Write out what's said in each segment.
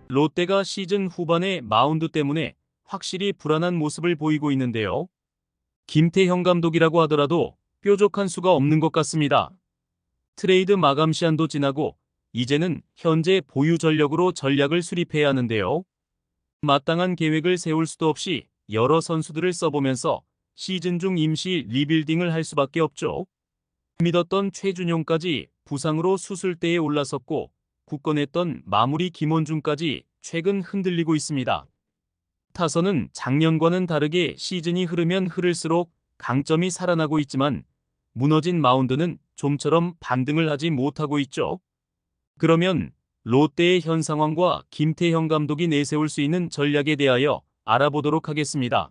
롯데가 시즌 후반에 마운드 때문에 확실히 불안한 모습을 보이고 있는데요. 김태형 감독이라고 하더라도 뾰족한 수가 없는 것 같습니다. 트레이드 마감 시한도 지나고 이제는 현재 보유 전력으로 전략을 수립해야 하는데요. 마땅한 계획을 세울 수도 없이 여러 선수들을 써보면서 시즌 중 임시 리빌딩을 할 수밖에 없죠. 믿었던 최준용까지 부상으로 수술대에 올라섰고 굳건했던 마무리 김원중까지 최근 흔들리고 있습니다. 타선은 작년과는 다르게 시즌이 흐르면 흐를수록 강점이 살아나고 있지만 무너진 마운드는 좀처럼 반등을 하지 못하고 있죠. 그러면 롯데의 현 상황과 김태형 감독이 내세울 수 있는 전략에 대하여 알아보도록 하겠습니다.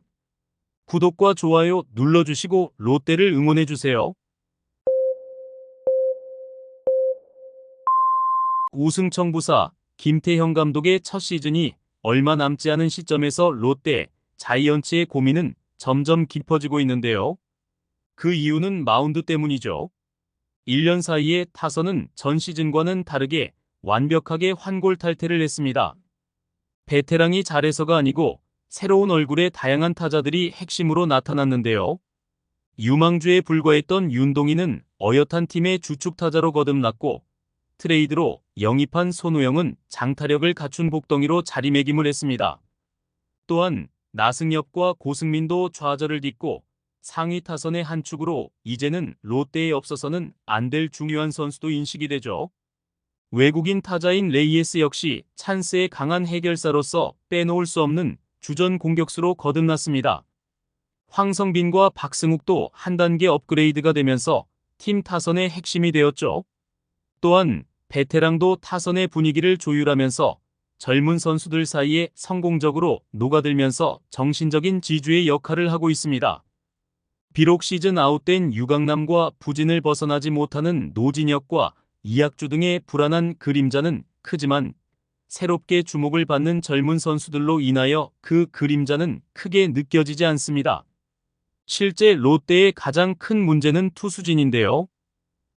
구독과 좋아요 눌러주시고 롯데를 응원해주세요. 우승 청부사 김태형 감독의 첫 시즌이 얼마 남지 않은 시점에서 롯데, 자이언츠의 고민은 점점 깊어지고 있는데요. 그 이유는 마운드 때문이죠. 1년 사이에 타선은 전 시즌과는 다르게 완벽하게 환골탈태를 했습니다. 베테랑이 잘해서가 아니고 새로운 얼굴의 다양한 타자들이 핵심으로 나타났는데요. 유망주에 불과했던 윤동희는 어엿한 팀의 주축 타자로 거듭났고 트레이드로 영입한 손우영은 장타력을 갖춘 복덩이로 자리매김을 했습니다. 또한 나승엽과 고승민도 좌절을 딛고 상위 타선의 한 축으로 이제는 롯데에 없어서는 안 될 중요한 선수도 인식이 되죠. 외국인 타자인 레이에스 역시 찬스의 강한 해결사로서 빼놓을 수 없는 주전 공격수로 거듭났습니다. 황성빈과 박승욱도 한 단계 업그레이드가 되면서 팀 타선의 핵심이 되었죠. 또한 베테랑도 타선의 분위기를 조율하면서 젊은 선수들 사이에 성공적으로 녹아들면서 정신적인 지주의 역할을 하고 있습니다. 비록 시즌 아웃된 유강남과 부진을 벗어나지 못하는 노진혁과 이학주 등의 불안한 그림자는 크지만 새롭게 주목을 받는 젊은 선수들로 인하여 그 그림자는 크게 느껴지지 않습니다. 실제 롯데의 가장 큰 문제는 투수진인데요.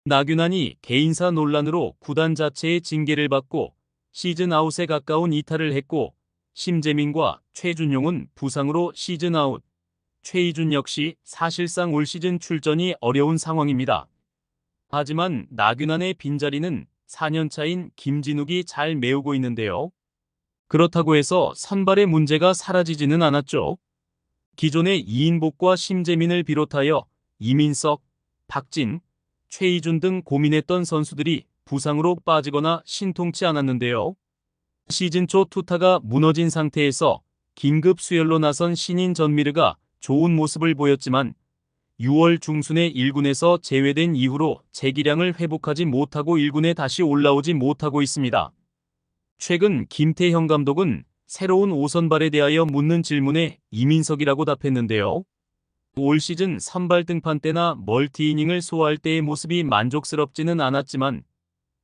나균환이 개인사 논란으로 구단 자체의 징계를 받고 시즌 아웃에 가까운 이탈을 했고 심재민과 최준용은 부상으로 시즌 아웃, 최희준 역시 사실상 올 시즌 출전이 어려운 상황입니다. 하지만 나균환의 빈자리는 4년차인 김진욱이 잘 메우고 있는데요. 그렇다고 해서 선발의 문제가 사라지지는 않았죠. 기존의 이인복과 심재민을 비롯하여 이민석, 박진, 최희준 등 고민했던 선수들이 부상으로 빠지거나 신통치 않았는데요. 시즌 초 투타가 무너진 상태에서 긴급 수혈로 나선 신인 전미르가 좋은 모습을 보였지만 6월 중순에 1군에서 제외된 이후로 재기량을 회복하지 못하고 1군에 다시 올라오지 못하고 있습니다. 최근 김태형 감독은 새로운 5선발에 대하여 묻는 질문에 이민석이라고 답했는데요. 올 시즌 선발 등판 때나 멀티이닝을 소화할 때의 모습이 만족스럽지는 않았지만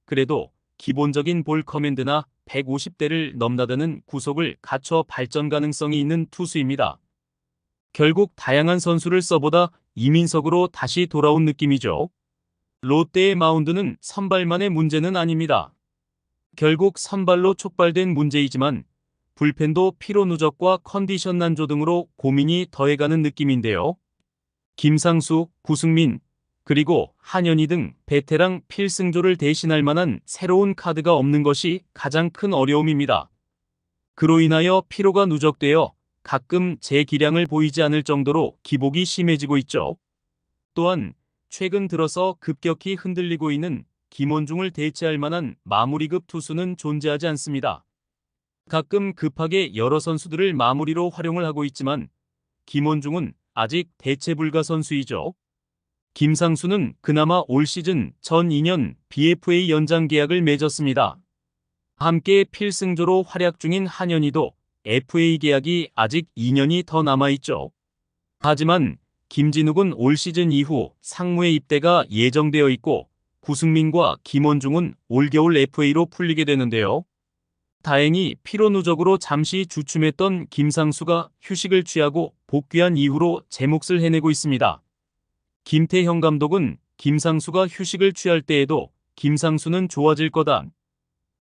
그래도 기본적인 볼 커맨드나 150대를 넘나드는 구속을 갖춰 발전 가능성이 있는 투수입니다. 결국 다양한 선수를 써보다 이민석으로 다시 돌아온 느낌이죠. 롯데의 마운드는 선발만의 문제는 아닙니다. 결국 선발로 촉발된 문제이지만 불펜도 피로 누적과 컨디션 난조 등으로 고민이 더해가는 느낌인데요. 김상수, 구승민, 그리고 한현희 등 베테랑 필승조를 대신할 만한 새로운 카드가 없는 것이 가장 큰 어려움입니다. 그로 인하여 피로가 누적되어 가끔 재기량을 보이지 않을 정도로 기복이 심해지고 있죠. 또한 최근 들어서 급격히 흔들리고 있는 김원중을 대체할 만한 마무리급 투수는 존재하지 않습니다. 가끔 급하게 여러 선수들을 마무리로 활용을 하고 있지만 김원중은 아직 대체 불가 선수이죠. 김상수는 그나마 올 시즌 전 2년 BFA 연장 계약을 맺었습니다. 함께 필승조로 활약 중인 한현희도 FA 계약이 아직 2년이 더 남아있죠. 하지만 김진욱은 올 시즌 이후 상무에 입대가 예정되어 있고 구승민과 김원중은 올겨울 FA로 풀리게 되는데요. 다행히 피로 누적으로 잠시 주춤했던 김상수가 휴식을 취하고 복귀한 이후로 제 몫을 해내고 있습니다. 김태형 감독은 김상수가 휴식을 취할 때에도 김상수는 좋아질 거다.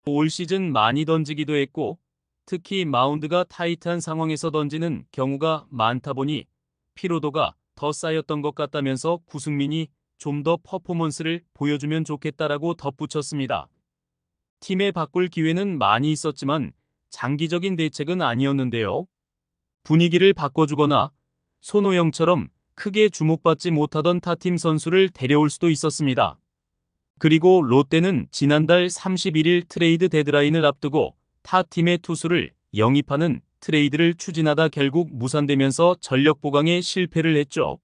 올 시즌 많이 던지기도 했고 특히 마운드가 타이트한 상황에서 던지는 경우가 많다 보니 피로도가 더 쌓였던 것 같다면서 구승민이 좀 더 퍼포먼스를 보여주면 좋겠다라고 덧붙였습니다. 팀에 바꿀 기회는 많이 있었지만 장기적인 대책은 아니었는데요. 분위기를 바꿔주거나 손호영처럼 크게 주목받지 못하던 타팀 선수를 데려올 수도 있었습니다. 그리고 롯데는 지난달 31일 트레이드 데드라인을 앞두고 타팀의 투수를 영입하는 트레이드를 추진하다 결국 무산되면서 전력 보강에 실패를 했죠.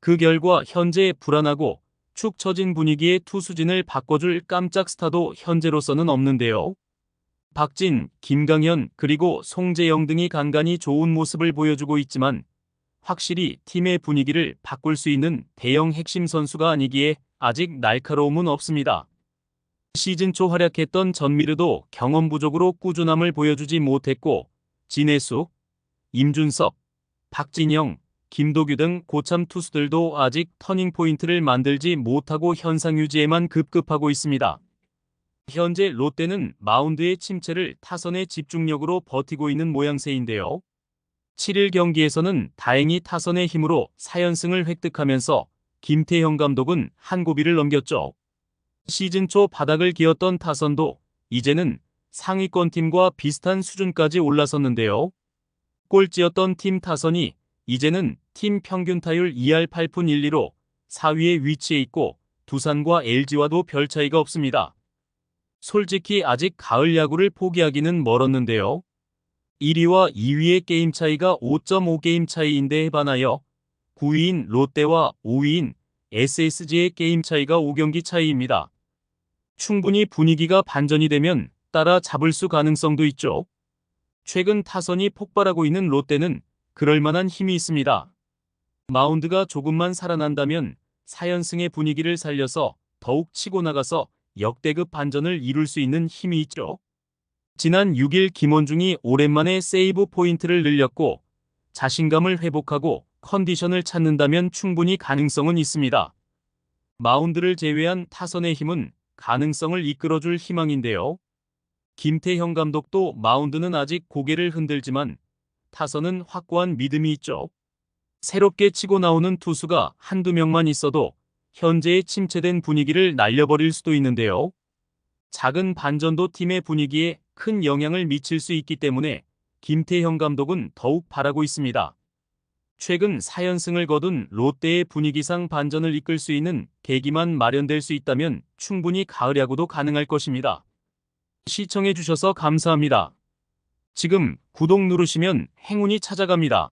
그 결과 현재 불안하고 축 처진 분위기의 투수진을 바꿔줄 깜짝 스타도 현재로서는 없는데요. 박진, 김강현 그리고 송재영 등이 간간히 좋은 모습을 보여주고 있지만 확실히 팀의 분위기를 바꿀 수 있는 대형 핵심 선수가 아니기에 아직 날카로움은 없습니다. 시즌 초 활약했던 전미르도 경험 부족으로 꾸준함을 보여주지 못했고 진해수, 임준석, 박진영, 김도규 등 고참 투수들도 아직 터닝포인트를 만들지 못하고 현상 유지에만 급급하고 있습니다. 현재 롯데는 마운드의 침체를 타선의 집중력으로 버티고 있는 모양새인데요. 7일 경기에서는 다행히 타선의 힘으로 4연승을 획득하면서 김태형 감독은 한 고비를 넘겼죠. 시즌 초 바닥을 기었던 타선도 이제는 상위권 팀과 비슷한 수준까지 올라섰는데요. 꼴찌였던 팀 타선이 이제는 팀 평균 타율 2할 8푼 1리로 4위에 위치해 있고 두산과 LG와도 별 차이가 없습니다. 솔직히 아직 가을 야구를 포기하기는 멀었는데요. 1위와 2위의 게임 차이가 5.5게임 차이인데 반하여 9위인 롯데와 5위인 SSG의 게임 차이가 5경기 차이입니다. 충분히 분위기가 반전이 되면 따라잡을 수 가능성도 있죠. 최근 타선이 폭발하고 있는 롯데는 그럴 만한 힘이 있습니다. 마운드가 조금만 살아난다면 4연승의 분위기를 살려서 더욱 치고 나가서 역대급 반전을 이룰 수 있는 힘이 있죠. 지난 6일 김원중이 오랜만에 세이브 포인트를 늘렸고 자신감을 회복하고 컨디션을 찾는다면 충분히 가능성은 있습니다. 마운드를 제외한 타선의 힘은 가능성을 이끌어줄 희망인데요. 김태형 감독도 마운드는 아직 고개를 흔들지만 타선은 확고한 믿음이 있죠. 새롭게 치고 나오는 투수가 한두 명만 있어도 현재의 침체된 분위기를 날려버릴 수도 있는데요. 작은 반전도 팀의 분위기에 큰 영향을 미칠 수 있기 때문에 김태형 감독은 더욱 바라고 있습니다. 최근 4연승을 거둔 롯데의 분위기상 반전을 이끌 수 있는 계기만 마련될 수 있다면 충분히 가을 야구도 가능할 것입니다. 시청해주셔서 감사합니다. 지금 구독 누르시면 행운이 찾아갑니다.